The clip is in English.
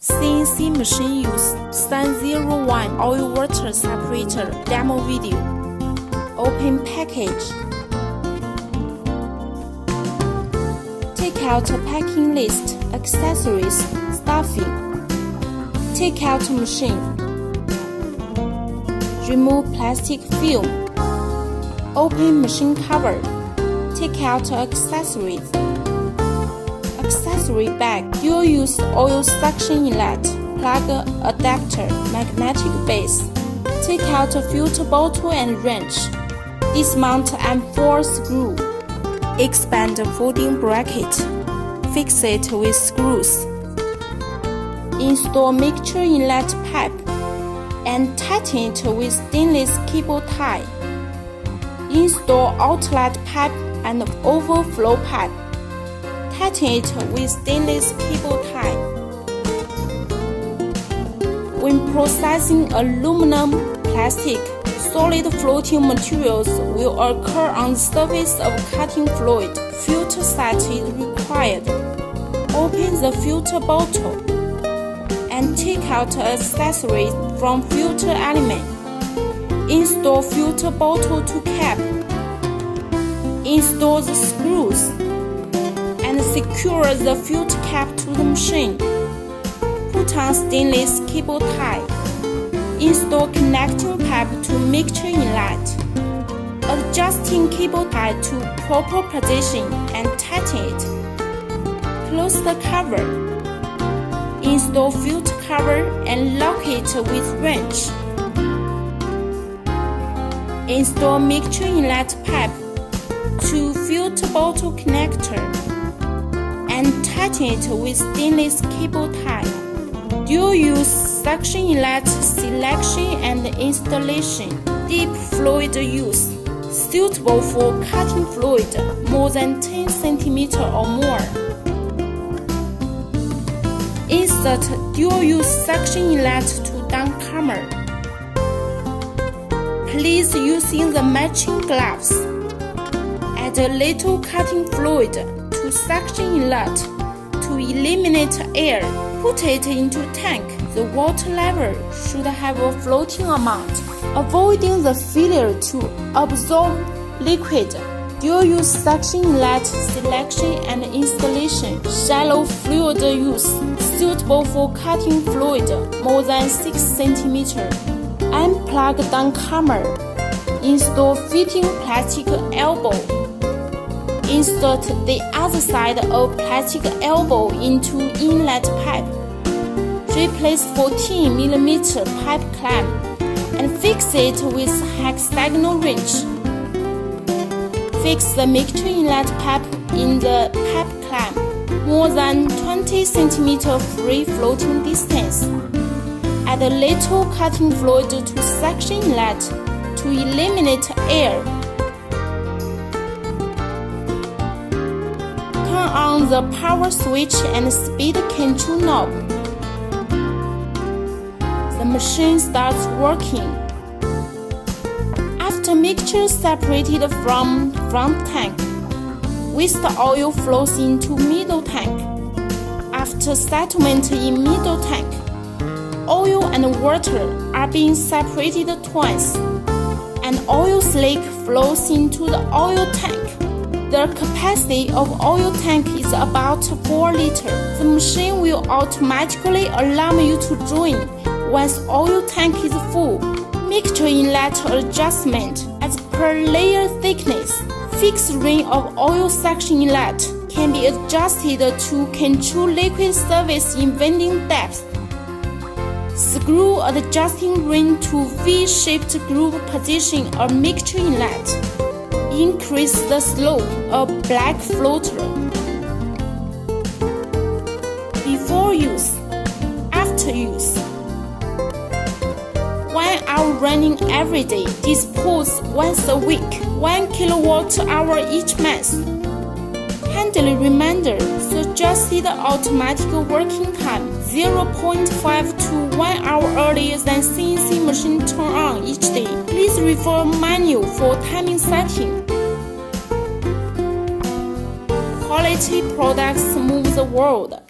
CNC machine use SUN-01 Oil Water Separator demo video. Open package. Take out packing list, accessories, stuffing. Take out machine. Remove plastic film. Open machine cover. Take out accessories. Accessory bag, dual-use oil suction inlet, plug adapter, magnetic base. Take out a filter bottle and wrench. Dismount M4 screw. Expand the folding bracket. Fix it with screws. Install mixture inlet pipe and tighten it with stainless cable tie. Install outlet pipe and overflow pipe. Tighten it with stainless cable tie. When processing aluminum, plastic, solid floating materials will occur on the surface of cutting fluid. Filter set is required. Open the filter bottle and take out accessories from filter element. Install filter bottle to cap. Install the screws and secure the filter cap to the machine. Put on stainless cable tie. Install connecting pipe to mixture inlet. Adjusting cable tie to proper position and tighten it. Close the cover. Install filter cover and lock it with wrench. Install mixture inlet pipe to filter bottle connector and tighten it with stainless cable tie. Dual-use suction inlet selection and installation. Deep fluid use, suitable for cutting fluid more than 10 cm or more. Insert dual-use suction inlet to downcomer. Please using the matching gloves. Add a little cutting fluid to suction inlet to eliminate air. Put it into tank. The water level should have a floating amount, avoiding the failure to absorb liquid. Dual-use suction inlet selection and installation. Shallow fluid use, suitable for cutting fluid more than 6 cm. Unplug downcomer. Install fitting plastic elbow. Insert the other side of plastic elbow into inlet pipe. Replace 14 mm pipe clamp and fix it with hexagonal wrench. Fix the mixture inlet pipe in the pipe clamp more than 20 cm free floating distance. Add a little cutting fluid to suction inlet to eliminate air. Turn on the power switch and speed control knob. The machine starts working. After mixture separated from front tank, waste oil flows into middle tank. After settlement in middle tank, oil and water are being separated twice, and oil slick flows into the oil tank. The capacity of oil tank is about 4 liters. The machine will automatically alarm you to join once oil tank is full. Mixture inlet adjustment as per layer thickness. Fixed ring of oil suction inlet can be adjusted to control liquid surface in vending depth. Screw adjusting ring to V-shaped groove position a mixture inlet. Increase the slope of black floater. Before use, after use. 1 hour running every day. Dispose once a week. 1 kWh each month. Handling reminder. Suggested automatic working time 0.5 to 1 hour earlier than CNC machine turn on each day. Please refer manual for timing setting. Quality products move the world.